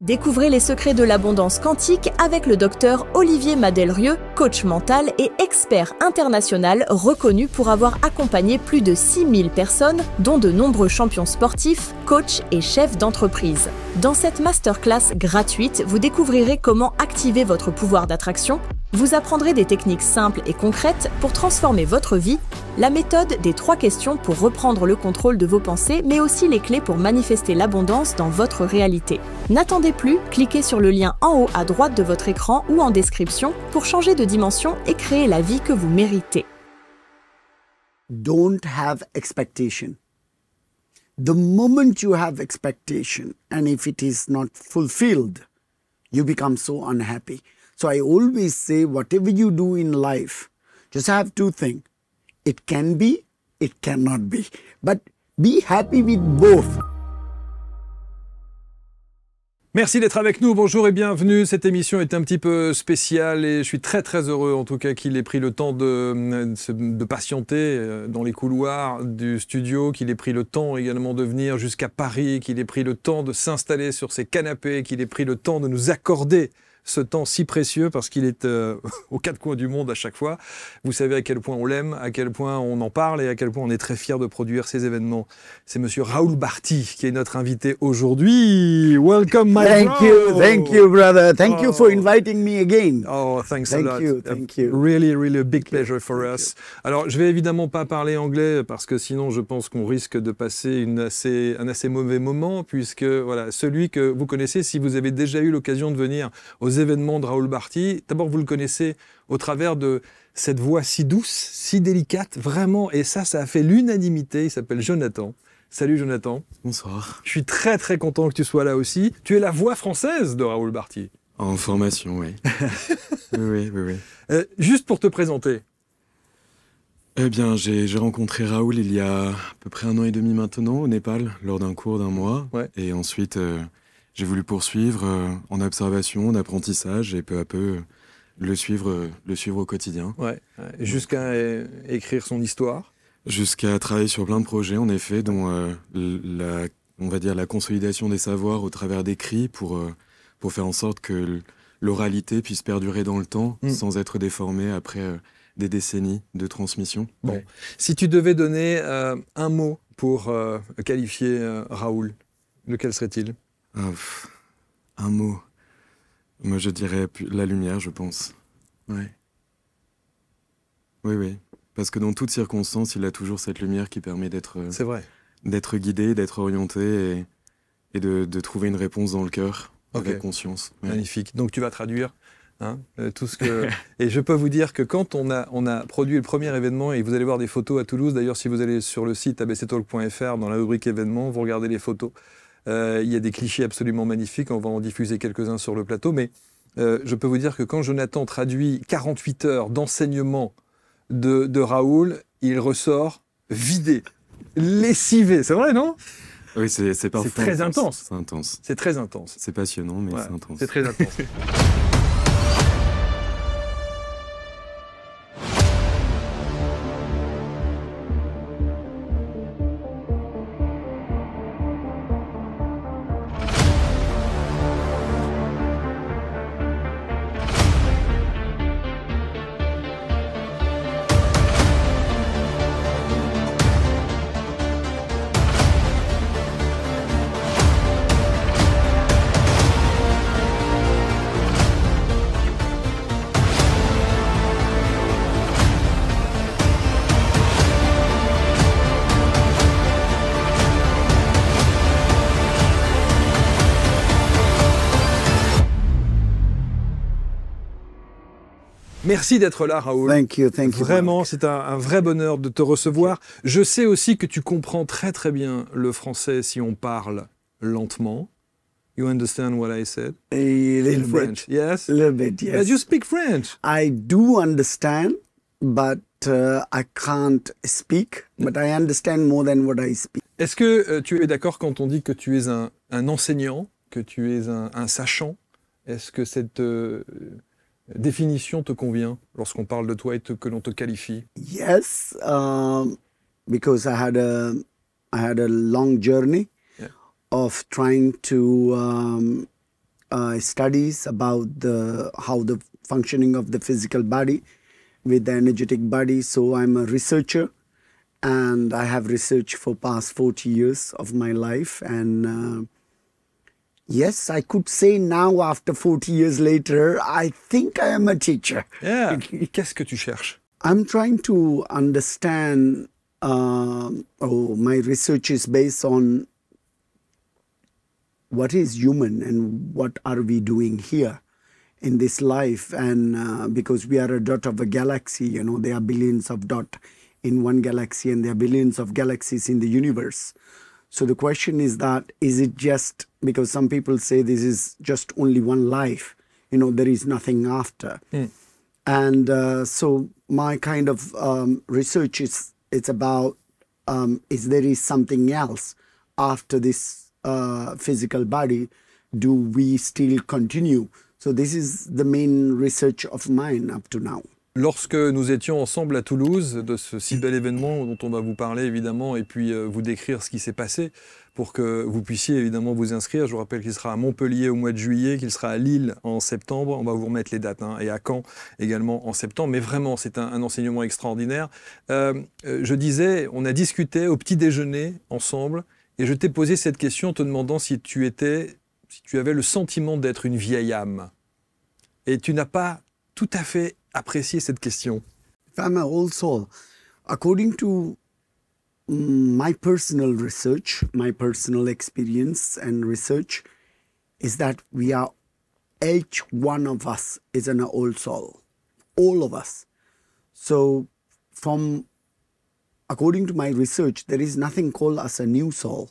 Découvrez les secrets de l'abondance quantique avec le docteur Olivier Madelrieux, coach mental et expert international reconnu pour avoir accompagné plus de 6000 personnes, dont de nombreux champions sportifs, coachs et chefs d'entreprise. Dans cette masterclass gratuite, vous découvrirez comment activer votre pouvoir d'attraction, vous apprendrez des techniques simples et concrètes pour transformer votre vie, la méthode des 3 questions pour reprendre le contrôle de vos pensées, mais aussi les clés pour manifester l'abondance dans votre réalité. N'attendez plus, cliquez sur le lien en haut à droite de votre écran ou en description pour changer de dimension et créer la vie que vous méritez. Don't have expectation. The moment you have expectation, and if it is not fulfilled, you become so unhappy. So I always say, whatever you do in life, just have 2 things. It can be, it cannot be. But be happy with both. Merci d'être avec nous, bonjour et bienvenue. Cette émission est un petit peu spéciale et je suis très heureux en tout cas qu'il ait pris le temps de patienter dans les couloirs du studio, qu'il ait pris le temps également de venir jusqu'à Paris, qu'il ait pris le temps de s'installer sur ces canapés, qu'il ait pris le temps de nous accorder ce temps si précieux parce qu'il est aux 4 coins du monde à chaque fois. Vous savez à quel point on l'aime, à quel point on en parle et à quel point on est très fiers de produire ces événements. C'est monsieur Rahul BHARTI qui est notre invité aujourd'hui. Welcome, my bro. Thank you, brother. Thank you for inviting me again. Oh, thanks a lot. Thank you. Really a big pleasure for us. Alors, je vais évidemment pas parler anglais parce que sinon, je pense qu'on risque de passer un assez mauvais moment puisque, voilà, celui que vous connaissez, si vous avez déjà eu l'occasion de venir aux événements de Rahul BHARTI, d'abord, vous le connaissez au travers de cette voix si douce, si délicate, vraiment, et ça a fait l'unanimité. Il s'appelle Jonathan. Salut Jonathan. Bonsoir. Je suis très content que tu sois là aussi. Tu es la voix française de Rahul BHARTI. En formation, oui. oui. Juste pour te présenter. Eh bien, j'ai rencontré Rahul il y a à peu près 1 an et demi maintenant au Népal, lors d'un cours d'1 mois. Ouais. Et ensuite, j'ai voulu poursuivre en observation, en apprentissage, et peu à peu le suivre au quotidien. Ouais. Jusqu'à écrire son histoire. Jusqu'à travailler sur plein de projets, en effet, dont on va dire la consolidation des savoirs au travers d'écrits pour faire en sorte que l'oralité puisse perdurer dans le temps sans être déformée après des décennies de transmission. Bon, Ouais. Si tu devais donner un mot pour qualifier Rahul, lequel serait-il ? Un mot. Moi, je dirais la lumière, je pense. Ouais. Oui. Parce que dans toutes circonstances, il a toujours cette lumière qui permet d'être C'est vrai. d'être guidé, d'être orienté et de trouver une réponse dans le cœur, avec conscience. Ouais. Magnifique. Donc tu vas traduire tout ce que... Et je peux vous dire que quand on a produit le premier événement, et vous allez voir des photos à Toulouse, d'ailleurs si vous allez sur le site abctalk.fr, dans la rubrique événements, vous regardez les photos, il y a des clichés absolument magnifiques, on va en diffuser quelques-uns sur le plateau, mais je peux vous dire que quand Jonathan traduit 48 heures d'enseignements de Rahul, il ressort vidé, lessivé, c'est vrai, non ? Oui, c'est parfois C'est très intense. C'est intense. C'est très intense. C'est passionnant, mais c'est intense. C'est très intense. Merci d'être là, Rahul. Thank you. Vraiment, c'est un vrai bonheur de te recevoir. Je sais aussi que tu comprends très bien le français si on parle lentement. You understand what I said? A little bit. French, yes? A little bit, yes. But you speak French. I do understand, but I can't speak. But I understand more than what I speak. Est-ce que tu es d'accord quand on dit que tu es un enseignant, que tu es un sachant? Est-ce que cette définition te convient lorsqu'on parle de toi et que l'on te qualifie? Yes, because I had a long journey of trying to studies about how the functioning of the physical body with the energetic body. So I'm a researcher, and I have researched for past 40 years of my life. And yes, I could say now, after 40 years later, I think I am a teacher. Yeah. Qu'est-ce que tu cherches? I'm trying to understand, my research is based on what is human and what are we doing here in this life. And because we are a dot of a galaxy, you know, there are billions of dots in one galaxy, and there are billions of galaxies in the universe. So the question is that, is it just, because some people say this is just only one life, you know, there is nothing after. And so my kind of research it's about, is there is something else after this physical body? Do we still continue? So this is the main research of mine up to now. Lorsque nous étions ensemble à Toulouse, de ce si bel événement dont on va vous parler évidemment, et puis vous décrire ce qui s'est passé pour que vous puissiez évidemment vous inscrire. Je vous rappelle qu'il sera à Montpellier au mois de juillet, qu'il sera à Lille en septembre. On va vous remettre les dates, hein, et à Caen également en septembre. Mais vraiment, c'est un enseignement extraordinaire. Je disais, on a discuté au petit déjeuner ensemble, et je t'ai posé cette question en te demandant si tu avais le sentiment d'être une vieille âme. Et tu n'as pas tout à fait apprécié cette question. If I'm an old soul, according to my personal research, my personal experience and research, is that each one of us is an old soul, all of us. So according to my research, there is nothing called as a new soul.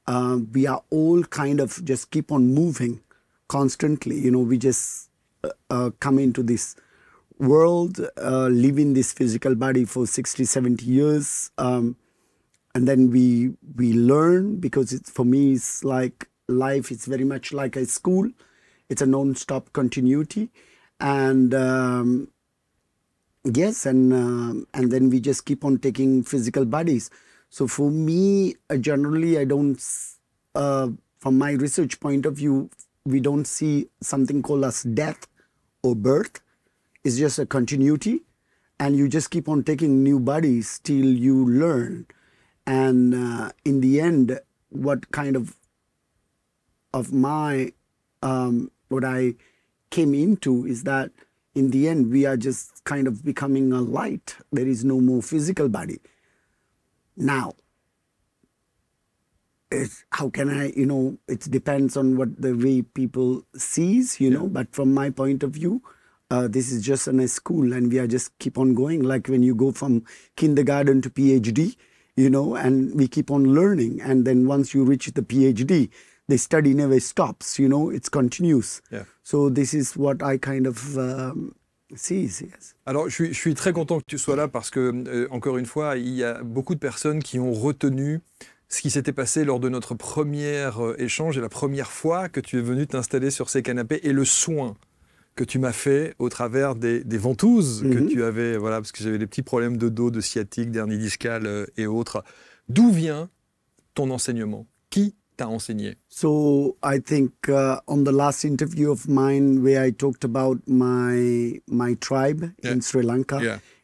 We are all kind of just keep on moving constantly. You know, we just come into this world, live in this physical body for 60, 70 years. And then we learn, because for me, it's like life is very much like a school. It's a non-stop continuity. And yes, and then we just keep on taking physical bodies. So for me, generally, I don't, from my research point of view, we don't see something called as death or birth. It's just a continuity, and you just keep on taking new bodies till you learn. And in the end, what kind of my, what I came into is that in the end, we are just kind of becoming a light. There is no more physical body. Now, how can I, you know, it depends on what the way people sees, you know, but from my point of view, this is just in a school, and we are just keep on going. Like when you go from kindergarten to PhD, you know, and we keep on learning. And then once you reach the PhD, the study never stops, you know, it's continuous. Yeah. So this is what I kind of see. Yes. Alors, je suis très content que tu sois là parce que, encore une fois, il y a beaucoup de personnes qui ont retenu ce qui s'était passé lors de notre premier échange et la première fois que tu es venu t'installer sur ces canapés, et le soin que tu m'as fait au travers des ventouses que tu avais, voilà, parce que j'avais des petits problèmes de dos, de sciatique, d'hernie discale et autres. D'où vient ton enseignement? Qui t'a enseigné? So I think on the last interview of mine where I talked about my tribe in Sri Lanka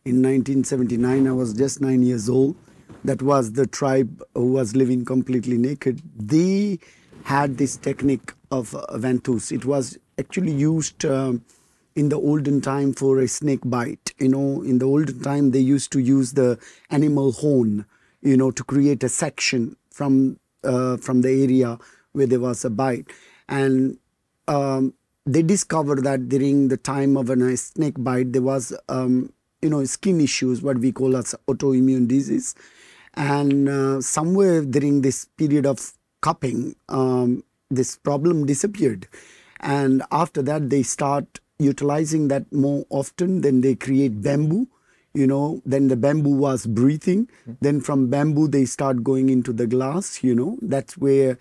in 1979, I was just 9 years old. That was the tribe who was living completely naked. They had this technique of ventouse. It was actually used in the olden time for a snake bite. You know, in the olden time, they used to use the animal horn, you know, to create a section from the area where there was a bite. And they discovered that during the time of a snake bite, there was, you know, skin issues, what we call as autoimmune disease. And somewhere during this period of cupping, this problem disappeared. And after that, they start utilizing that more often. Then they create bamboo, you know, then the bamboo was breathing. Then from bamboo, they start going into the glass, you know. That's where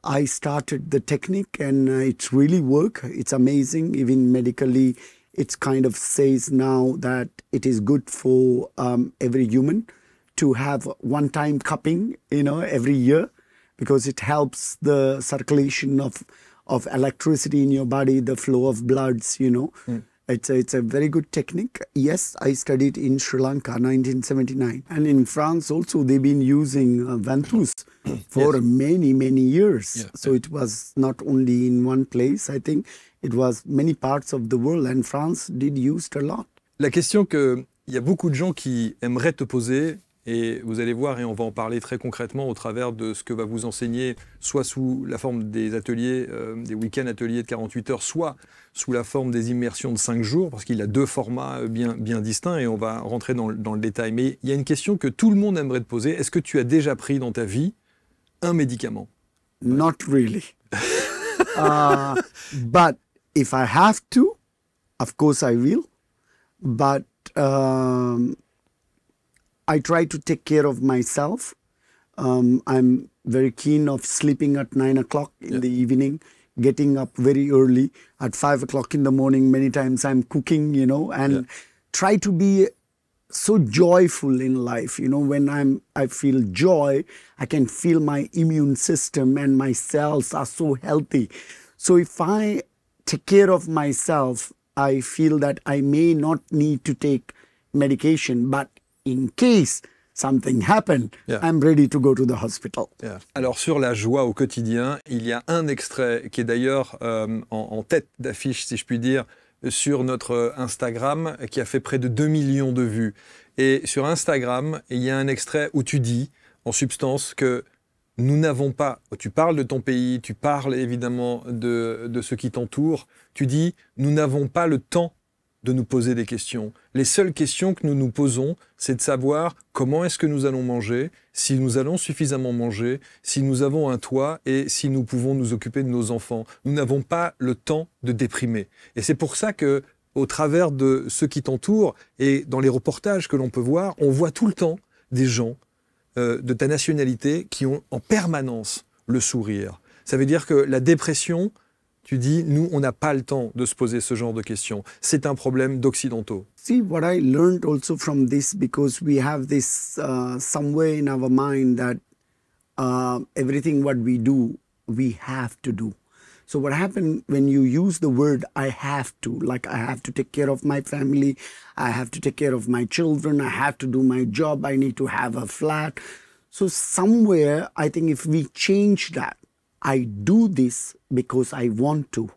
I started the technique, and it's really work. It's amazing. Even medically, it's kind of says now that it is good for every human to have one-time cupping, you know, every year, because it helps the circulation of of electricity in your body, the flow of bloods, you know. It's a very good technique. Yes, I studied in Sri Lanka, 1979. And in France also, they've been using ventouse for many, many years. Yeah. So it was not only in one place, I think. It was many parts of the world, and France did use it a lot. La question qu'il y a beaucoup de gens qui aimeraient te poser, et vous allez voir, et on va en parler très concrètement au travers de ce que va vous enseigner, soit sous la forme des ateliers, des week-ends ateliers de 48 heures, soit sous la forme des immersions de 5 jours, parce qu'il y a deux formats bien distincts, et on va rentrer dans le détail. Mais il y a une question que tout le monde aimerait te poser. Est-ce que tu as déjà pris dans ta vie un médicament? Not really. But if I have to, of course I will. But I try to take care of myself. I'm very keen of sleeping at 9 o'clock in the evening, getting up very early at 5 o'clock in the morning. Many times I'm cooking, you know, and try to be so joyful in life. You know, when I feel joy, I can feel my immune system and my cells are so healthy. So if I take care of myself, I feel that I may not need to take medication, but in case something happened, I'm ready to go to the hospital. Alors sur la joie au quotidien, il y a un extrait qui est d'ailleurs en tête d'affiche, si je puis dire, sur notre Instagram, qui a fait près de 2 millions de vues. Et sur Instagram, il y a un extrait où tu dis, en substance, que nous n'avons pas... Tu parles de ton pays, tu parles évidemment de ce qui t'entoure. Tu dis, nous n'avons pas le temps de nous poser des questions. Les seules questions que nous nous posons, c'est de savoir comment est-ce que nous allons manger, si nous allons suffisamment manger, si nous avons un toit et si nous pouvons nous occuper de nos enfants. Nous n'avons pas le temps de déprimer. Et c'est pour ça que, au travers de ceux qui t'entourent et dans les reportages que l'on peut voir, on voit tout le temps des gens de ta nationalité qui ont en permanence le sourire. Ça veut dire que la dépression, tu dis, nous, on n'a pas le temps de se poser ce genre de questions. C'est un problème d'occidentaux. See, what I learned also from this, because we have this somewhere in our mind that everything what we do, we have to do. So what happened when you use the word I have to, like I have to take care of my family, I have to take care of my children, I have to do my job, I need to have a flat. So somewhere, I think if we change that, I do this because I want to,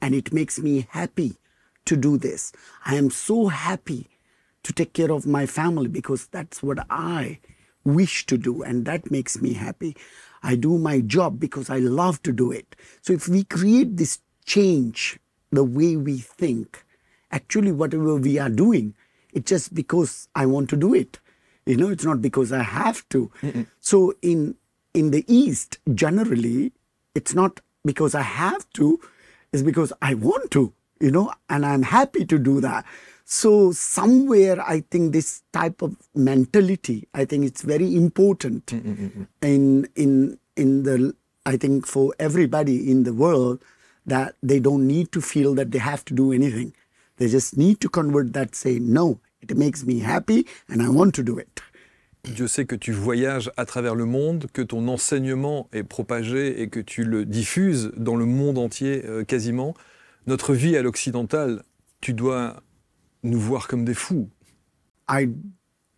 and it makes me happy to do this. I am so happy to take care of my family because that's what I wish to do, and that makes me happy. I do my job because I love to do it. So if we create this change, the way we think, actually whatever we are doing, it's just because I want to do it. You know, it's not because I have to. So in the East, generally, it's not because I have to, it's because I want to, you know, and I'm happy to do that. So somewhere I think this type of mentality, I think it's very important in the, I think for everybody in the world, that they don't need to feel that they have to do anything. They just need to convert that, say, no, it makes me happy and I want to do it. Dieu sait que tu voyages à travers le monde, que ton enseignement est propagé et que tu le diffuses dans le monde entier quasiment. Notre vie à l'occidental, tu dois nous voir comme des fous. I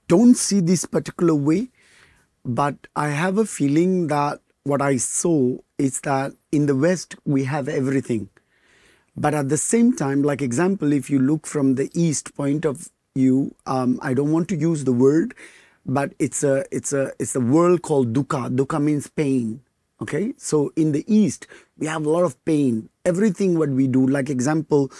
don't see this particular way, but I have a feeling that what I saw is that in the West we have everything. But at the same time, like example, if you look from the East point of view, I don't want to use the word, but it's a world called dukkha. Dukkha means pain. Okay, so in the East we have a lot of pain. Everything what we do, like example,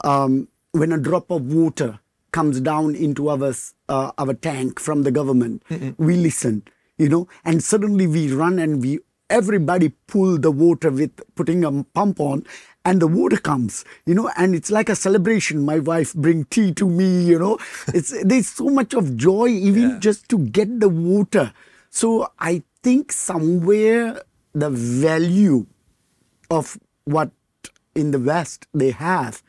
when a drop of water comes down into our tank from the government, we listen, you know, and suddenly we run and everybody pull the water with putting a pump on, and the water comes, you know, and it's like a celebration. My wife bring tea to me, you know. There's so much of joy even just to get the water. So I think somewhere the value of what in the West they have,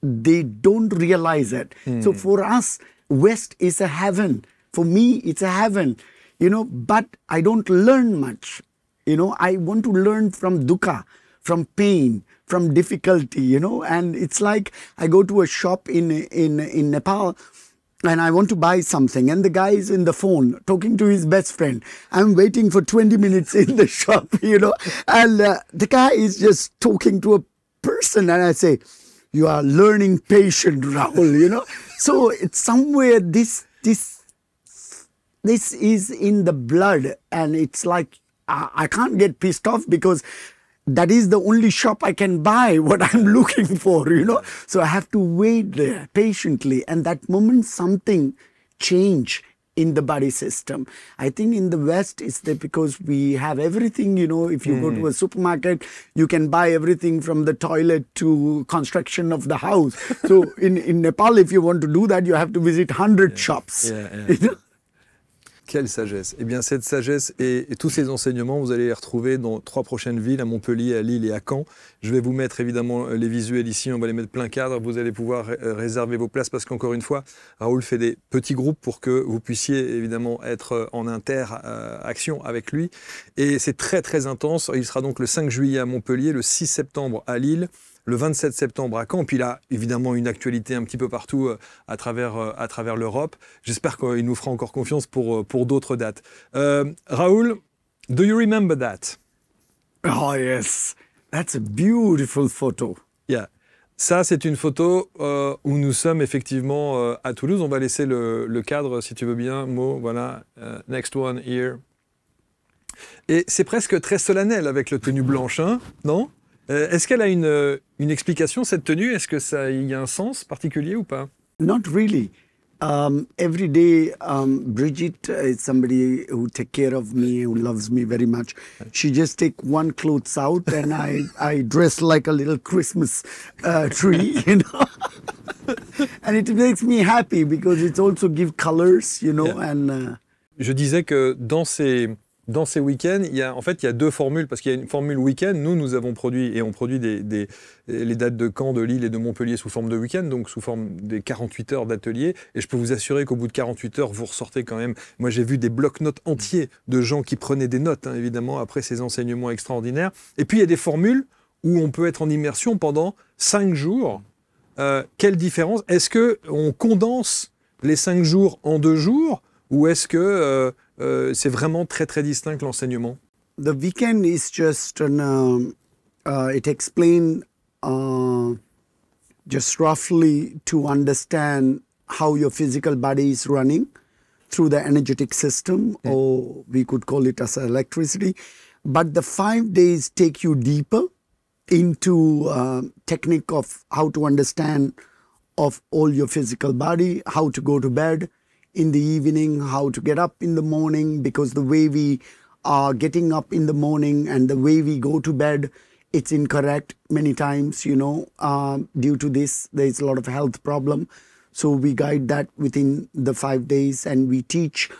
they don't realize it. So for us, West is a heaven. For me, it's a heaven, you know, but I don't learn much. You know, I want to learn from dukkha, from pain, from difficulty, you know. And it's like I go to a shop in Nepal and I want to buy something, and the guy is in the phone talking to his best friend. I'm waiting for 20 minutes in the shop, you know, and the guy is just talking to a person, and I say, you are learning patient, Rahul, you know. So it's somewhere this is in the blood, and it's like I can't get pissed off because that is the only shop I can buy what I'm looking for, you know. So I have to wait there patiently, and that moment something change in the body system. I think in the West, it's there because we have everything, you know. If you go to a supermarket, you can buy everything from the toilet to construction of the house. So in Nepal, if you want to do that, you have to visit 100 shops. You know? Quelle sagesse! Eh bien, cette sagesse et tous ces enseignements, vous allez les retrouver dans 3 prochaines villes, à Montpellier, à Lille et à Caen. Je vais vous mettre évidemment les visuels ici, on va les mettre plein cadre. Vous allez pouvoir réserver vos places parce qu'encore une fois, Rahul fait des petits groupes pour que vous puissiez évidemment être en interaction avec lui. Et c'est très très intense. Il sera donc le 5 juillet à Montpellier, le 6 septembre à Lille, le 27 septembre à Caen, puis là, évidemment, une actualité un petit peu partout à travers l'Europe. J'espère qu'il nous fera encore confiance pour d'autres dates. Rahul, do you remember that? Oh yes, that's a beautiful photo. Yeah. Ça, c'est une photo où nous sommes effectivement à Toulouse. On va laisser le cadre, si tu veux bien, Mo. Voilà, next one here. Et c'est presque très solennel avec la tenue blanche, hein, non? Est-ce qu'elle a une explication, cette tenue? Est-ce que il y a un sens particulier ou pas? Not really. Every day, Bridget is somebody who takes care of me, who loves me very much. She just take one clothes out and I dress like a little Christmas tree, you know. And it makes me happy because it also gives colors, you know. Yeah. And je disais que dans ces week-ends, il y a 2 formules, parce qu'il y a une formule week-end. Nous avons produit, et on produit les dates de Caen, de Lille et de Montpellier sous forme de week-end, donc sous forme des 48 heures d'atelier. Et je peux vous assurer qu'au bout de 48 heures, vous ressortez quand même. Moi, j'ai vu des blocs-notes entiers de gens qui prenaient des notes, hein, évidemment, après ces enseignements extraordinaires. Et puis, il y a des formules où on peut être en immersion pendant 5 jours. Quelle différence? Est-ce qu'on condense les 5 jours en 2 jours, ou est-ce que c'est vraiment très très distinct l'enseignement? The weekend is just it explains just roughly to understand how your physical body is running through the energetic system, or we could call it as electricity. But the 5 days take you deeper into technique of how to understand of all your physical body, how to go to bed in the evening, how to get up in the morning, because the way we are getting up in the morning and the way we go to bed, it's incorrect many times, you know. Due to this, there is a lot of health problem. So we guide that within the 5 days, and we teach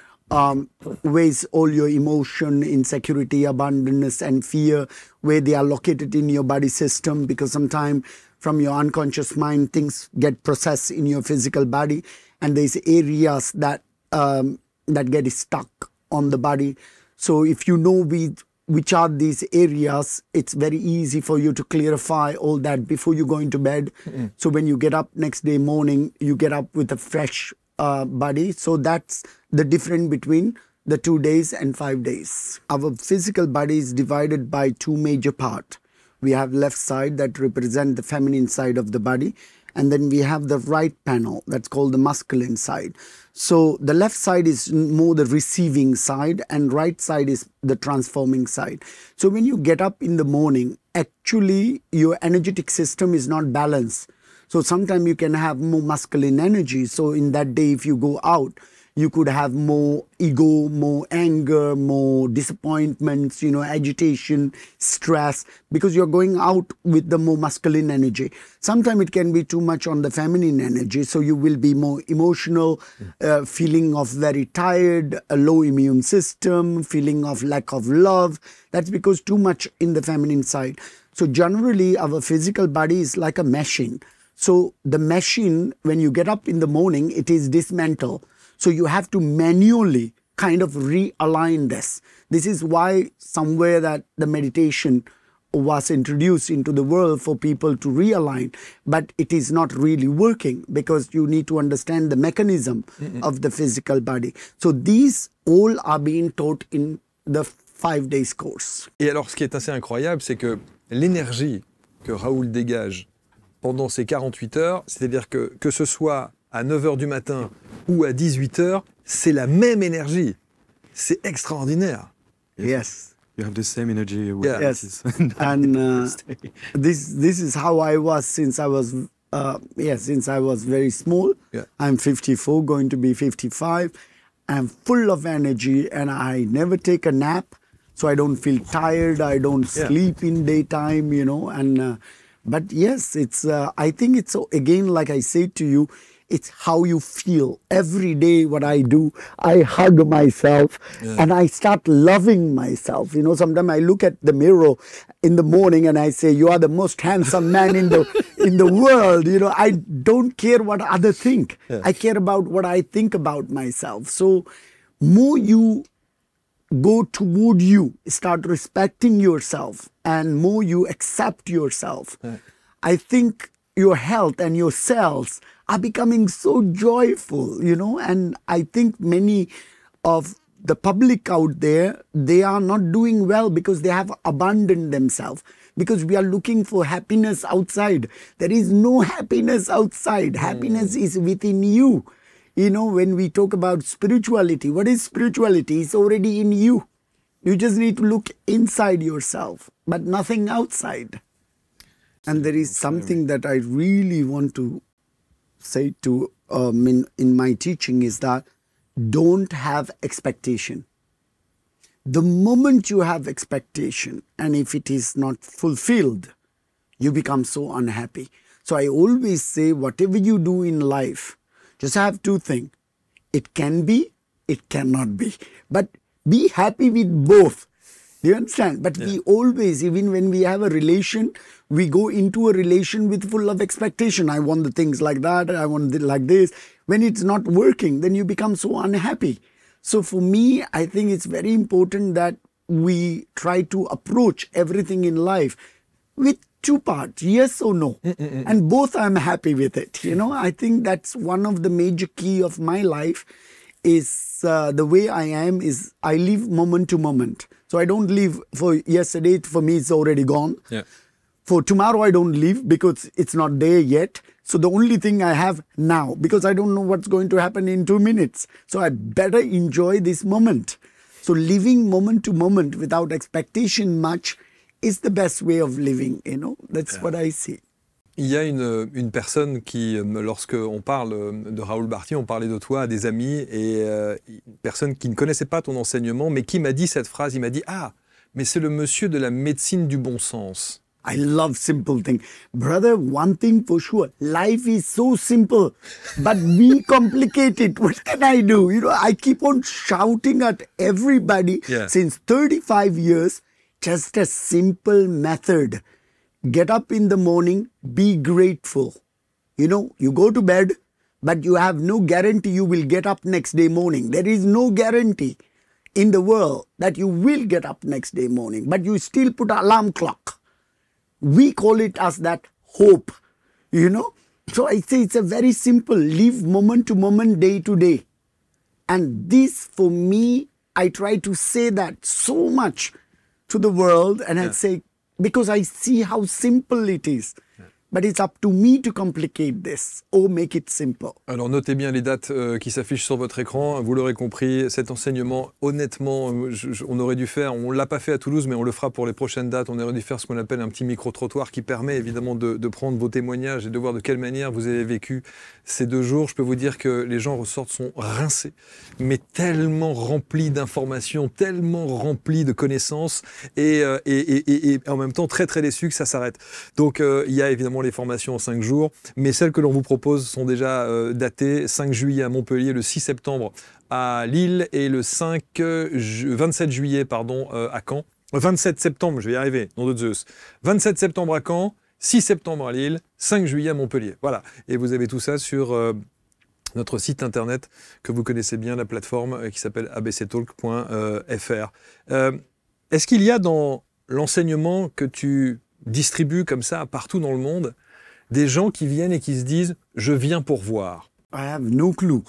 ways all your emotion, insecurity, abundance, and fear, where they are located in your body system, because sometimes from your unconscious mind, things get processed in your physical body. And there's areas that get stuck on the body. So if you know which are these areas, it's very easy for you to clarify all that before you go into bed. So when you get up next day morning, you get up with a fresh body. So that's the difference between the 2 days and 5 days. Our physical body is divided by 2 major parts. We have left side that represent the feminine side of the body. And then we have the right panel, that's called the masculine side. So the left side is more the receiving side, and right side is the transforming side. So when you get up in the morning, actually your energetic system is not balanced. So sometimes you can have more masculine energy. So in that day, if you go out, you could have more ego, more anger, more disappointments, you know, agitation, stress, because you're going out with the more masculine energy. Sometimes it can be too much on the feminine energy, so you will be more emotional, feeling of very tired, a low immune system, feeling of lack of love. That's because too much in the feminine side. So generally, our physical body is like a machine. So the machine, when you get up in the morning, it is dismantled. So you have to manually kind of realign this. This is why somewhere that the meditation was introduced into the world for people to realign, but it is not really working because you need to understand the mechanism of the physical body. So these all are being taught in the 5 days course. Et alors, ce qui est assez incroyable, c'est que l'énergie que Rahul dégage pendant ces 48 heures, c'est-à-dire que ce soit à 9 h du matin ou à 18 h, c'est la même énergie. C'est extraordinaire. Yes. You have the same energy. Yes. And this is how I was since I was very small. Yeah. I'm 54, going to be 55. I'm full of energy and I never take a nap, so I don't feel tired. I don't sleep in daytime, you know. And but yes, it's. I think it's again, like I said to you, it's how you feel. Every day what I do, I hug myself and I start loving myself. You know, sometimes I look at the mirror in the morning and I say, you are the most handsome man in the world. You know, I don't care what others think. I care about what I think about myself. So more you go toward you, start respecting yourself, and more you accept yourself, I think your health and your cells are becoming so joyful, you know. And I think many of the public out there, they are not doing well because they have abandoned themselves, because we are looking for happiness outside. There is no happiness outside. Happiness is within you. You know, when we talk about spirituality, what is spirituality? It's already in you. You just need to look inside yourself, but nothing outside. And there is something that I really want to say to in my teaching is that don't have expectation. The moment you have expectation, and if it is not fulfilled, you become so unhappy. So I always say, whatever you do in life, just have two things. It can be, it cannot be. But be happy with both. Do you understand? But we always, even when we have a relation, we go into a relation with full of expectation. I want the things like that, I want it like this. When it's not working, then you become so unhappy. So for me, I think it's very important that we try to approach everything in life with two parts, yes or no. And both I'm happy with it. You know, I think that's one of the major key of my life is the way I am is I live moment to moment. So I don't live for yesterday, for me it's already gone. Yeah. For tomorrow I don't live because it's not there yet. So the only thing I have now, because I don't know what's going to happen in 2 minutes. So I better enjoy this moment. So living moment to moment without expectation much is the best way of living, you know. That's what I see. Il y a une personne qui, lorsqu'on parle de Rahul BHARTI, on parlait de toi à des amis, et une personne qui ne connaissait pas ton enseignement, mais qui m'a dit cette phrase, il m'a dit « Ah, mais c'est le monsieur de la médecine du bon sens ». I love simple things. Brother, one thing for sure, life is so simple, but we complicate it. What can I do? You know, I keep on shouting at everybody since 35 years, just a simple method. Get up in the morning, be grateful. You know, you go to bed, but you have no guarantee you will get up next day morning. There is no guarantee in the world that you will get up next day morning, but you still put an alarm clock. We call it as that hope, you know. So I say it's a very simple, live moment to moment, day to day. And this for me, I try to say that so much to the world, and I say, because I see how simple it is. But it's up to me to complicate this or make it simple. Alors notez bien les dates qui s'affichent sur votre écran. Vous l'aurez compris, cet enseignement, honnêtement, on aurait dû faire, on ne l'a pas fait à Toulouse, mais on le fera pour les prochaines dates. On aurait dû faire ce qu'on appelle un petit micro-trottoir qui permet évidemment de prendre vos témoignages et de voir de quelle manière vous avez vécu ces 2 jours. Je peux vous dire que les gens ressortent sont rincés, mais tellement remplis d'informations, tellement remplis de connaissances et en même temps très très déçus que ça s'arrête. Donc il y a évidemment les formations en 5 jours, mais celles que l'on vous propose sont déjà datées. 5 juillet à Montpellier, le 6 septembre à Lille et le 27 juillet pardon, à Caen. 27 septembre, je vais y arriver, nom de Zeus. 27 septembre à Caen, 6 septembre à Lille, 5 juillet à Montpellier. Voilà, et vous avez tout ça sur notre site internet que vous connaissez bien, la plateforme qui s'appelle abctalk.fr. Est-ce qu'il y a dans l'enseignement que tu distribues comme ça partout dans le monde, des gens qui viennent et qui se disent « je viens pour voir ». I have no clue,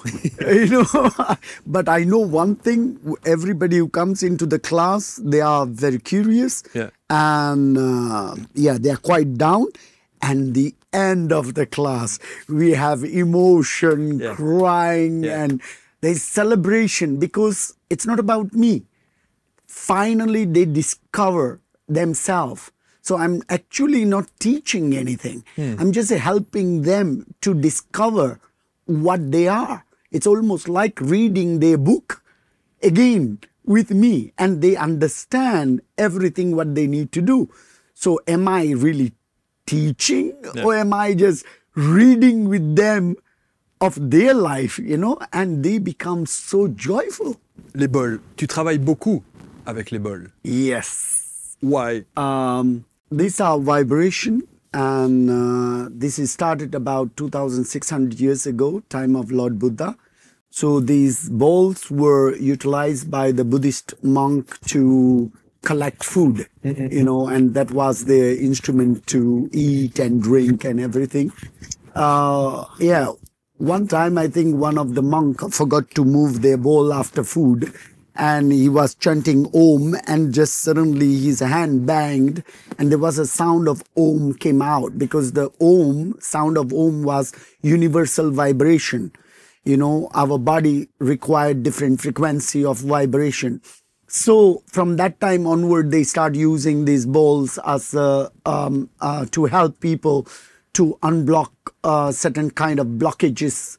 but I know one thing, everybody who comes into the class, they are very curious and they are quite down. And the end of the class, we have emotion, crying, and there's celebration because it's not about me. Finally, they discover themselves. So I'm actually not teaching anything. I'm just helping them to discover what they are. It's almost like reading their book again with me, and they understand everything what they need to do. So am I really teaching or am I just reading with them of their life, and they become so joyful. Les bols. Tu travailles beaucoup avec les bols. Yes. Why? These are vibration, and this is started about 2,600 years ago, time of Lord Buddha. So these bowls were utilized by the Buddhist monk to collect food, and that was their instrument to eat and drink and everything. One time I think one of the monks forgot to move their bowl after food, and he was chanting Om, and just suddenly his hand banged and there was a sound of Om came out, because the sound of Om was universal vibration. Our body required different frequency of vibration. So from that time onward, they start using these bowls as to help people to unblock certain kind of blockages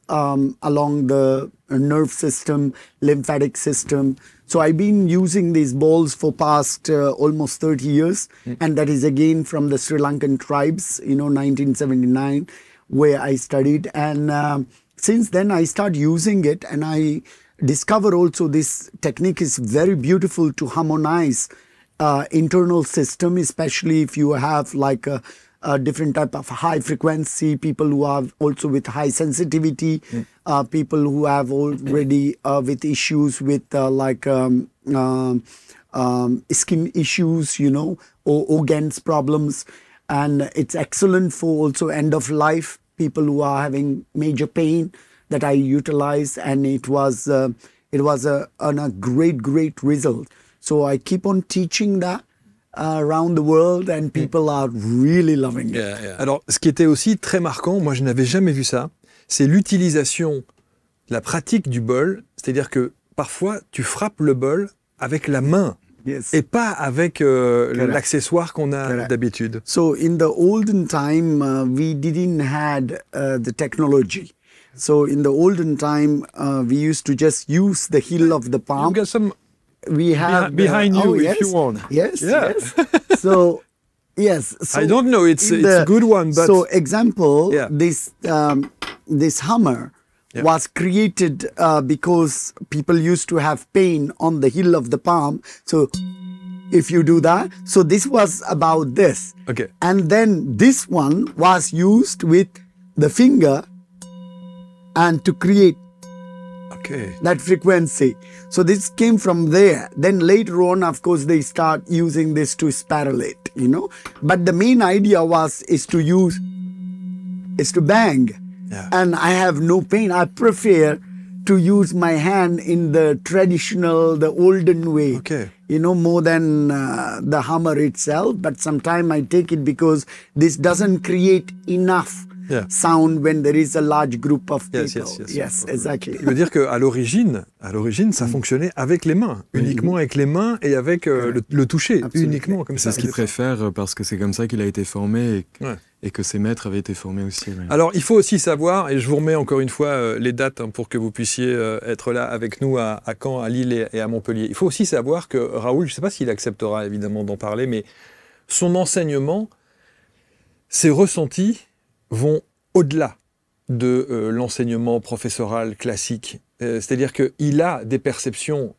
along the nerve system, lymphatic system. So I've been using these bowls for past almost 30 years. And that is again from the Sri Lankan tribes, 1979, where I studied. And since then I start using it, and I discover also this technique is very beautiful to harmonize internal system, especially if you have like a different type of high frequency, people who are also with high sensitivity, people who have already with issues with skin issues, or organs problems. And it's excellent for also end of life, people who are having major pain, that I utilize, and it was a great result. So I keep on teaching that around the world, and people are really loving it. Alors, ce qui était aussi très marquant, moi je n'avais jamais vu ça, c'est l'utilisation, la pratique du bol. C'est-à-dire que parfois tu frappes le bol avec la main. Et pas avec l'accessoire qu'on a d'habitude. So in the olden time, we didn't had the technology. So in the olden time, we used to just use the heel of the palm. You got some we have behind you if you want. Yes. So yes. So I don't know. It's a good one. But so example, this hammer was created because people used to have pain on the heel of the palm. So if you do that, so this was about this. Okay. And then this one was used with the finger and to create that frequency. So this came from there. Then later on, of course, they start using this to sparrelate, But the main idea is to bang. And I have no pain. I prefer to use my hand in the traditional, the olden way, more than the hammer itself. But sometimes I take it because this doesn't create enough sound when there is a large group of people. Yes, exactly. Je veux dire qu'à l'origine, ça fonctionnait avec les mains, uniquement avec les mains et avec le toucher, uniquement comme ça. C'est ce qu'il préfère parce que c'est comme ça qu'il a été formé et que ses maîtres avaient été formés aussi. Alors, il faut aussi savoir, et je vous remets encore une fois les dates pour que vous puissiez être là avec nous à Caen, à Lille et à Montpellier. Il faut aussi savoir que Rahul, je ne sais pas s'il acceptera évidemment d'en parler, mais son enseignement, ses ressentis vont au-delà de l'enseignement professoral classique. C'est-à-dire qu'il a des perceptions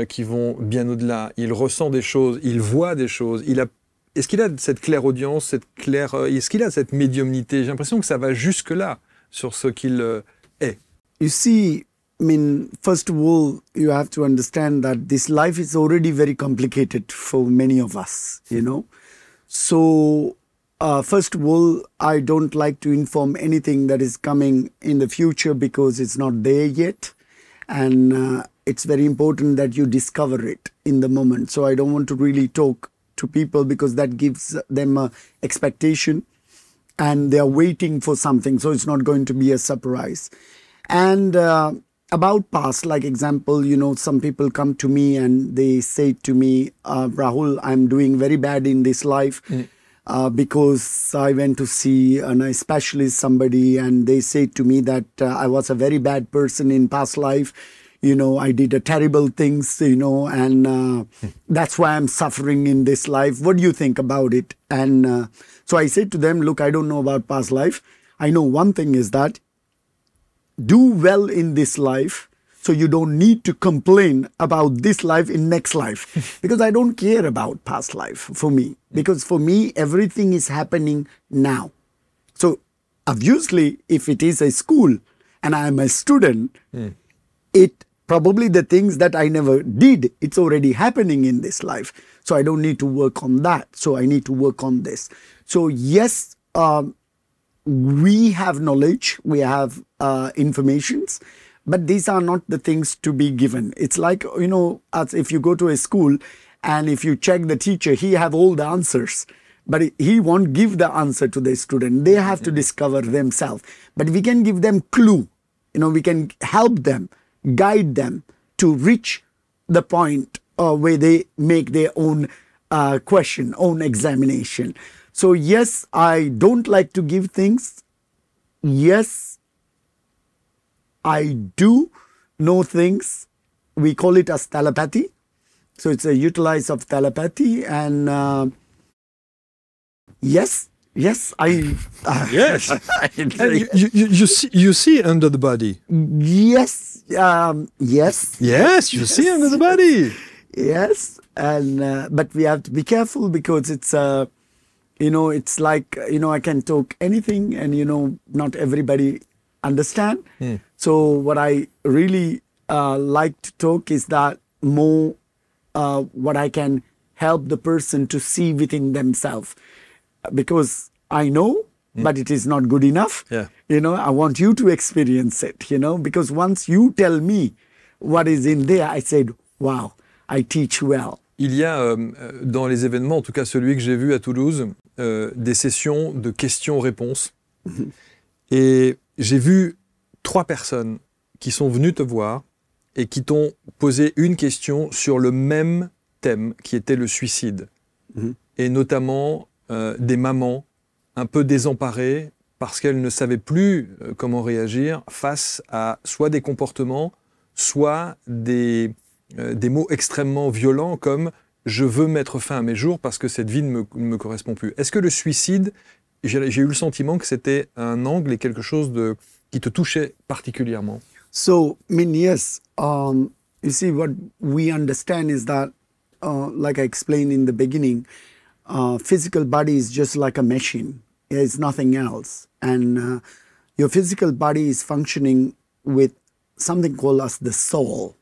qui vont bien au-delà. Il ressent des choses, il voit des choses. Est-ce qu'il a cette clairaudience, est-ce qu'il a cette médiumnité? J'ai l'impression que ça va jusque-là sur ce qu'il est. You see, I mean, first of all, you have to understand that this life is already very complicated for many of us, you know. So, first of all, I don't like to inform anything that is coming in the future because it's not there yet. And it's very important that you discover it in the moment. So I don't want to really talk to people because that gives them an expectation and they are waiting for something. So it's not going to be a surprise. And about past, like example, you know, some people come to me and they say to me, Rahul, I'm doing very bad in this life because I went to see a specialist, somebody, and they say to me that I was a very bad person in past life. You know, I did terrible things, you know, and that's why I'm suffering in this life. What do you think about it? And so I said to them, look, I don't know about past life. I know one thing is that do well in this life so you don't need to complain about this life in next life. Because I don't care about past life for me. Because for me, everything is happening now. So obviously, if it is a school and I am a student, it probably the things that I never did, it's already happening in this life. So I don't need to work on that. So I need to work on this. So yes, we have knowledge, we have informations, but these are not the things to be given. It's like, you know, as if you go to a school and if you check the teacher, he have all the answers, but he won't give the answer to the student. They have to discover themselves. But we can give them clue. You know, we can help them, guide them to reach the point where they make their own question, own examination. So yes, I don't like to give things. Yes, I do know things. We call it as telepathy. So it's a utilize of telepathy. And yes, I... Yes. And you see under the body. Yes. Yes. Yes, you see under the body. Yes. And but we have to be careful because it's you know, it's like, you know, I can talk anything and, you know, not everybody understand. So what I really like to talk is that more what I can help the person to see within themselves. Because I know, but it is not good enough. Yeah. You know, I want you to experience it, you know, because once you tell me what is in there, I said, wow, I teach well. Il y a dans les événements, en tout cas celui que j'ai vu à Toulouse, des sessions de questions-réponses. Et j'ai vu 3 personnes qui sont venues te voir et qui t'ont posé une question sur le même thème qui était le suicide. Et notamment des mamans un peu désemparées parce qu'elles ne savaient plus comment réagir face à soit des comportements, soit des mots extrêmement violents comme « je veux mettre fin à mes jours parce que cette vie ne me correspond plus ». Est-ce que le suicide, j'ai eu le sentiment que c'était un angle et quelque chose qui te touchait particulièrement? So, I mean, yes, you see, what we understand is that, like I explained in the beginning, physical body is just like a machine. It's nothing else. And your physical body is functioning with something called as the soul.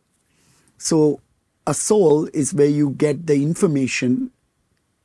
So a soul is where you get the information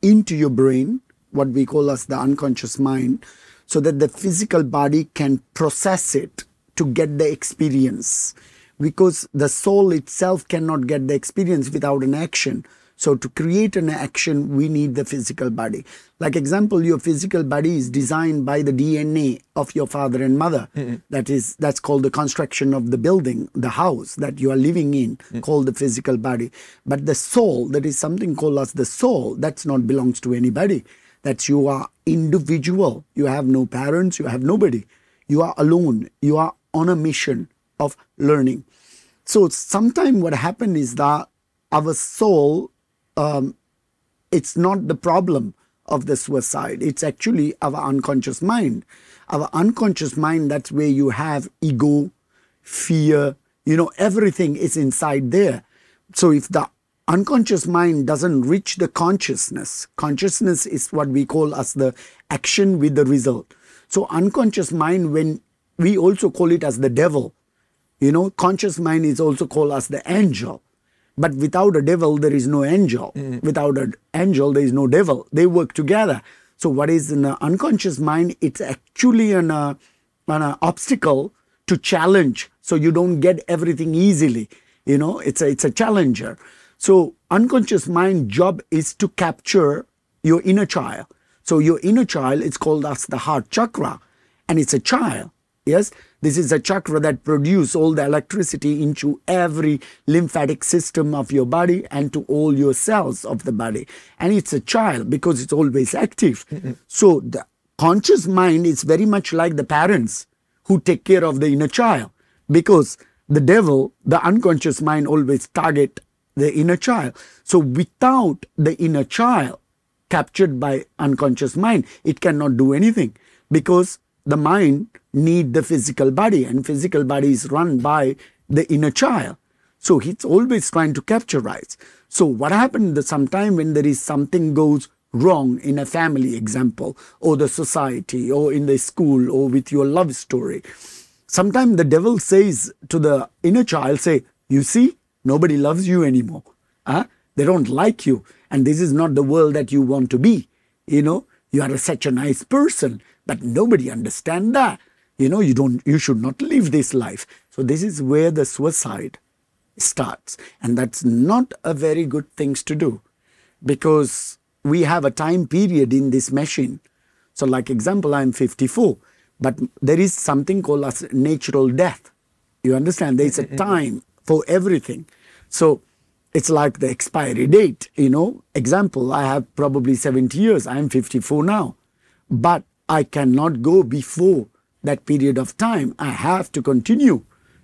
into your brain, what we call as the unconscious mind, so that the physical body can process it to get the experience. Because the soul itself cannot get the experience without an action. So to create an action, we need the physical body. Like example, your physical body is designed by the DNA of your father and mother. That's called the construction of the building, the house that you are living in, called the physical body. But the soul, that is something called as the soul, that's not belongs to anybody. That's you are individual. You have no parents, you have nobody. You are alone. You are on a mission of learning. So sometimes what happened is that our soul, it's not the problem of the suicide. It's actually our unconscious mind. Our unconscious mind, that's where you have ego, fear, you know, everything is inside there. So if the unconscious mind doesn't reach the consciousness, consciousness is what we call as the action with the result. So unconscious mind, when we also call it as the devil, You know, conscious mind is also called as the angel. But without a devil, there is no angel. Without an angel, there is no devil. They work together. So what is in the unconscious mind? It's actually an obstacle to challenge. So you don't get everything easily. You know, it's a challenger. So unconscious mind job is to capture your inner child. So your inner child is called as the heart chakra, and it's a child. Yes, this is a chakra that produces all the electricity into every lymphatic system of your body and to all your cells of the body. And it's a child because it's always active. So the conscious mind is very much like the parents who take care of the inner child, because the devil, the unconscious mind, always target the inner child. So without the inner child captured by unconscious mind, it cannot do anything, because the mind need the physical body, and physical body is run by the inner child. So it's always trying to capturize. So what happened sometime when there is something goes wrong in a family example, or the society, or in the school, or with your love story, sometimes the devil says to the inner child, say, you see, nobody loves you anymore. They don't like you, and this is not the world that you want to be. You know, you are such a nice person, but nobody understands that. You know, you should not live this life. So this is where the suicide starts. And that's not a very good thing to do, because we have a time period in this machine. So like example, I'm 54, but there is something called as natural death. You understand? There is a time for everything. So it's like the expiry date, you know. Example, I have probably 70 years. I'm 54 now, but I cannot go before that period of time. I have to continue.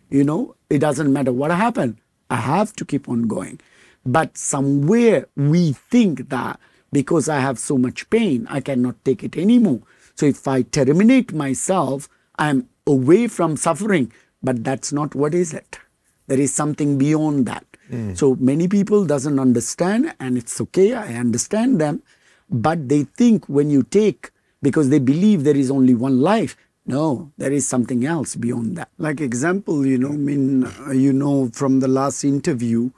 You know, it doesn't matter what happened. I have to keep on going. But somewhere we think that because I have so much pain, I cannot take it anymore. So if I terminate myself, I'm away from suffering. But that's not what is it. There is something beyond that. So many people doesn't understand, and it's okay, I understand them. But they think when you take, because they believe there is only one life. No, there is something else beyond that. Like example, you know, I mean, you know, from the last interview,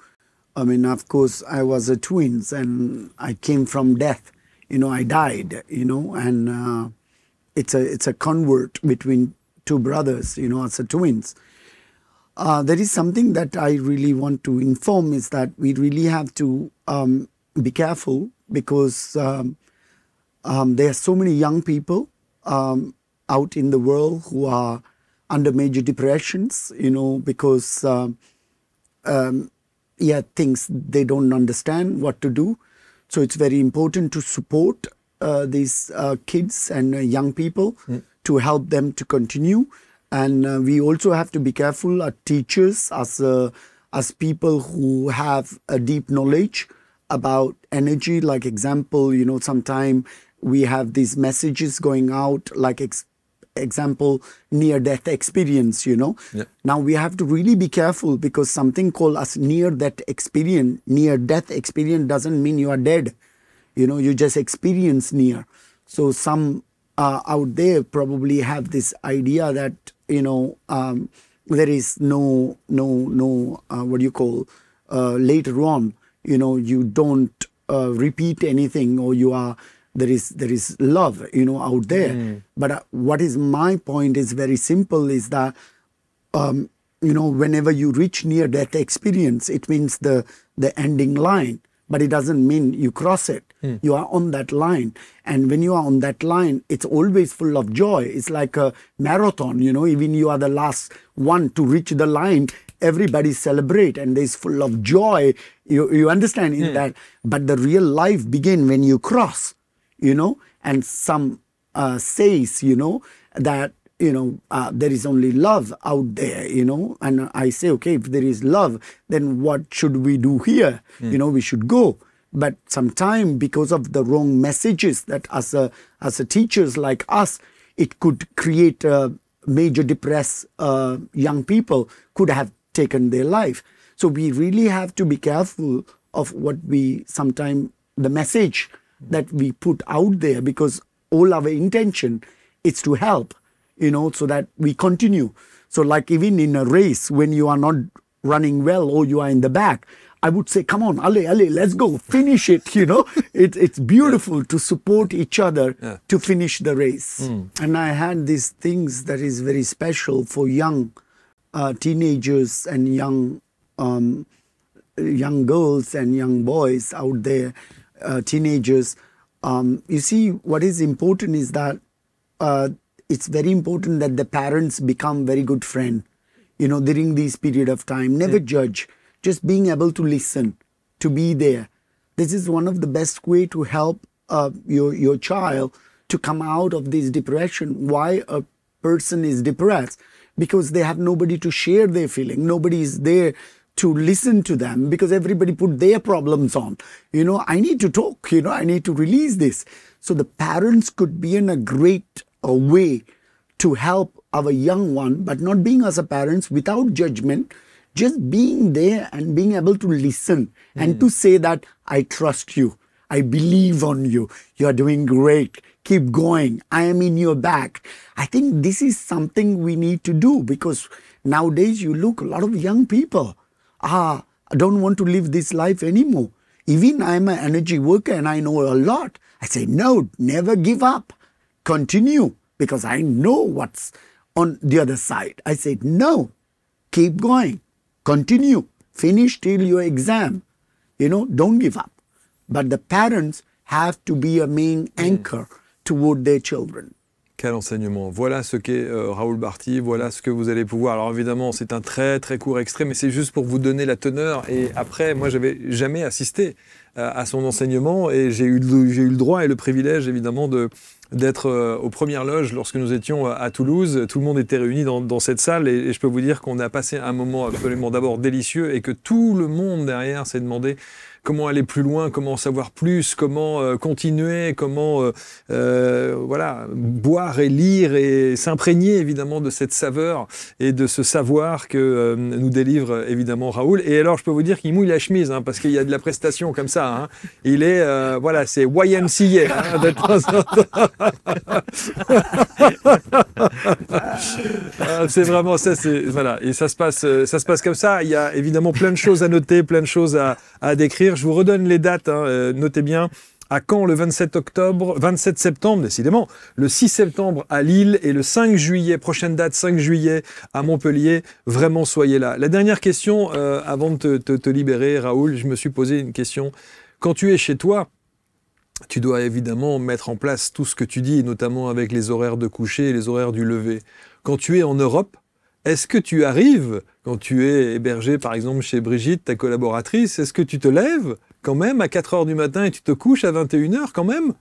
I mean, of course, I was a twins and I came from death. You know, I died, you know, and it's a convert between two brothers, you know, as a twins. There is something that I really want to inform, is that we really have to be careful, because there are so many young people out in the world who are under major depressions, you know, because things they don't understand what to do. So it's very important to support these kids and young people to help them to continue. And we also have to be careful as teachers, as people who have a deep knowledge about energy. Like example, you know, sometimes we have these messages going out, like example, near-death experience, you know. Yeah. Now we have to really be careful, because something called as near-death experience doesn't mean you are dead. You know, you just experience near. So some out there probably have this idea that, you know, there is no what do you call, later on, you know, you don't repeat anything, or you are, there is love, you know, out there. But what is my point is very simple, is that, you know, whenever you reach near death experience, it means the ending line, but it doesn't mean you cross it. You are on that line. And when you are on that line, it's always full of joy. It's like a marathon, you know, even you are the last one to reach the line, everybody celebrate and there's full of joy. You understand in that. But the real life begin when you cross, you know, and some says, you know, that, you know, there is only love out there, you know, and I say, okay, if there is love, then what should we do here? You know, we should go. But sometimes because of the wrong messages that as a teachers like us, it could create major depressed young people could have taken their life. So we really have to be careful of what we sometimes, the message that we put out there, because all our intention is to help, you know, so that we continue. So like even in a race, when you are not running well or you are in the back, I would say, come on, Ale, let's go, finish it, you know. It's beautiful to support each other to finish the race. And I had these things that is very special for young teenagers and young girls and young boys out there, teenagers. You see, what is important is that it's very important that the parents become very good friends, you know, during this period of time. Never judge. Just being able to listen, to be there. This is one of the best way to help your child to come out of this depression. Why a person is depressed? Because they have nobody to share their feeling. Nobody is there to listen to them because everybody put their problems on. You know, I need to talk, you know, I need to release this. So the parents could be in a great way to help our young one, but not being as a parents without judgment, just being there and being able to listen and to say that I trust you, I believe on you, you are doing great, keep going, I am in your back. I think this is something we need to do because nowadays you look, a lot of young people, I don't want to live this life anymore. Even I am an energy worker and I know a lot. I say, no, never give up, continue because I know what's on the other side. I said, no, keep going. Continue, finish till your exam, you know, don't give up. But the parents have to be a main anchor toward their children. Quel enseignement. Voilà ce qu'est Rahul BHARTI, voilà ce que vous allez pouvoir. Alors évidemment, c'est un très très court extrait, mais c'est juste pour vous donner la teneur. Et après, moi, j'avais jamais assisté à son enseignement et j'ai eu le droit et le privilège, évidemment, d'être aux premières loges lorsque nous étions à Toulouse. Tout le monde était réuni dans cette salle et je peux vous dire qu'on a passé un moment absolument d'abord délicieux et que tout le monde derrière s'est demandé comment aller plus loin, comment savoir plus, comment continuer, comment voilà, boire et lire et s'imprégner évidemment de cette saveur et de ce savoir que nous délivre évidemment Rahul. Et alors je peux vous dire qu'il mouille la chemise hein, parce qu'il y a de la prestation comme ça. Hein. Il est, voilà, c'est YMCA hein, de temps en temps. C'est vraiment ça, voilà. Et ça se passe comme ça. Il y a évidemment plein de choses à noter, plein de choses à décrire. Je vous redonne les dates, hein, notez bien. À Caen le 27 septembre, décidément, le 6 septembre à Lille et le 5 juillet, prochaine date 5 juillet à Montpellier, vraiment soyez là. La dernière question, avant de te libérer Rahul, je me suis posé une question. Quand tu es chez toi, tu dois évidemment mettre en place tout ce que tu dis, notamment avec les horaires de coucher et les horaires du lever. Quand tu es en Europe, est-ce que tu arrives, quand tu es hébergé par exemple chez Brigitte, ta collaboratrice, est-ce que tu te lèves quand même à 4 heures du matin et tu te couches à 21 heures quand même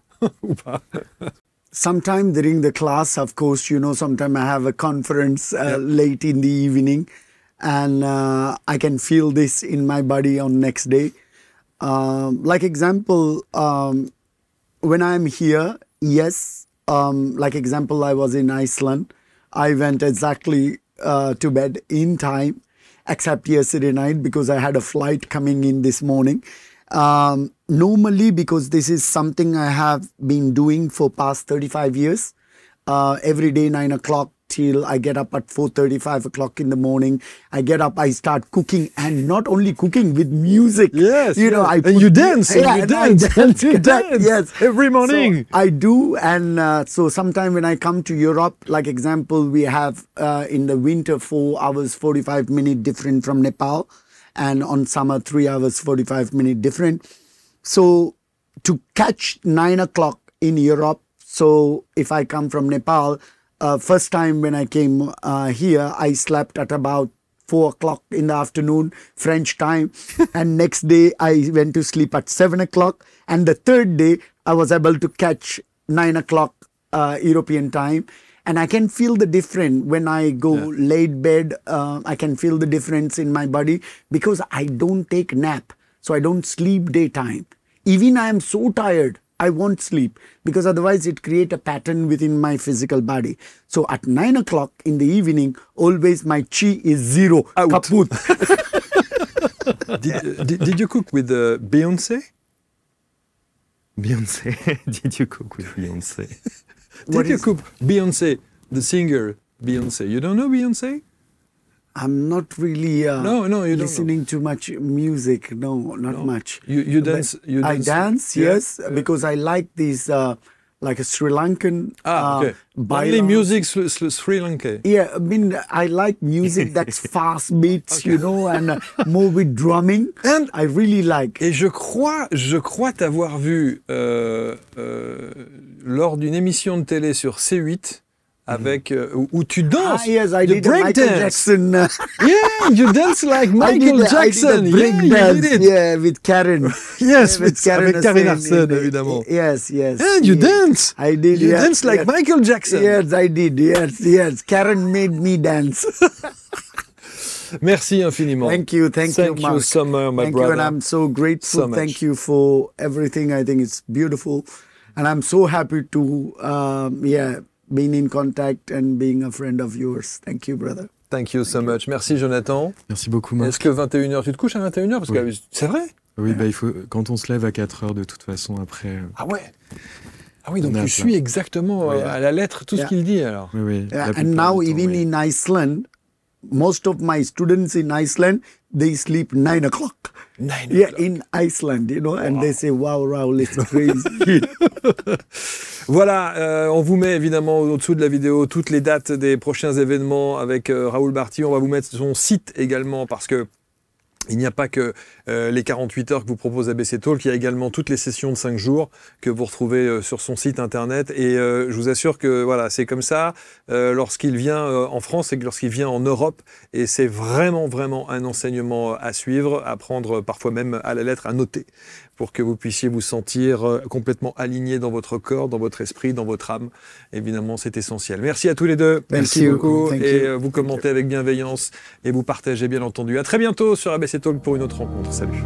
ou pas? Sometime during the class, of course, you know, sometimes I have a conference late in the evening and I can feel this in my body on next day. Like example, when I'm here, yes, like example, I was in Iceland. I went exactly to bed in time, except yesterday night because I had a flight coming in this morning. Normally, because this is something I have been doing for past 35 years, every day 9 o'clock till I get up at 4:30, 5 o'clock in the morning. I get up, I start cooking, and not only cooking with music. Yes, you know, yes. And you dance, yeah, you dance, you dance. Yes, every morning. So I do, and so sometime when I come to Europe, like example, we have in the winter 4 hours 45 minutes different from Nepal, and on summer 3 hours 45 minutes different. So to catch 9 o'clock in Europe, so if I come from Nepal. First time when I came here, I slept at about 4 o'clock in the afternoon, French time. And next day, I went to sleep at 7 o'clock. And the third day, I was able to catch 9 o'clock European time. And I can feel the difference when I go laid bed. I can feel the difference in my body because I don't take nap. So I don't sleep daytime. Even I am so tired. I won't sleep because otherwise it creates a pattern within my physical body. So at 9 o'clock in the evening, always my chi is zero. Kaput. Did you cook with Beyoncé? Beyoncé. Did you cook with Beyoncé? Did you cook Beyoncé, the singer Beyoncé? You don't know Beyoncé? I'm not really No, you don't listening to much music. No, not much. You dance? But I dance, yes, because I like these like a Sri Lankan okay. Only bailads. music Sri Lanka. Yeah, I mean, I like music that's fast beats, you know, and more with drumming. And I really like. Et je crois t'avoir vu lors d'une émission de télé sur C8 avec où tu danses. Ah, yes, I the did a break Michael dance. Jackson. Yeah, you dance like Michael Jackson. I did a break You dance, did it. yeah, with Karen. Yes, with avec Karen Arsène, Arsène, évidemment. Yes, yes. And you dance. I did. You yes, dance like yes. Michael Jackson. Yes, I did. Yes, yes. Karen made me dance. Merci infiniment. Thank you, Thank Mark. you so much, my Thank brother. you, and I'm so grateful. So much. Thank you for everything. I think it's beautiful, and I'm so happy to, being in contact and being a friend of yours. Thank you, brother. Thank you so much. Merci Jonathan. Merci beaucoup, Marc. Est-ce que 21h, tu te couches à 21h? Parce que c'est vrai? Oui, bah, il faut, quand on se lève à 4 heures, de toute façon, après... Ah ouais. Ah oui, donc tu suis exactement à la lettre tout ce qu'il dit, alors. Oui, oui. And now, even in Iceland, most of my students in Iceland, they sleep 9 o'clock. 9 Yeah, o'clock. in Iceland, you know, and they say, wow, Rahul, it's crazy. Voilà, on vous met évidemment au-dessous de la vidéo toutes les dates des prochains événements avec Rahul BHARTI. On va vous mettre son site également parce que il n'y a pas que les 48 heures que vous propose ABC Talk, il y a également toutes les sessions de 5 jours que vous retrouvez sur son site internet. Et je vous assure que voilà, c'est comme ça lorsqu'il vient en France et lorsqu'il vient en Europe. Et c'est vraiment, vraiment un enseignement à suivre, à prendre parfois même à la lettre, à noter, pour que vous puissiez vous sentir complètement aligné dans votre corps, dans votre esprit, dans votre âme. Évidemment, c'est essentiel. Merci à tous les deux. Merci beaucoup. Et vous commentez avec bienveillance et vous partagez, bien entendu. À très bientôt sur ABC Talk pour une autre rencontre. Salut.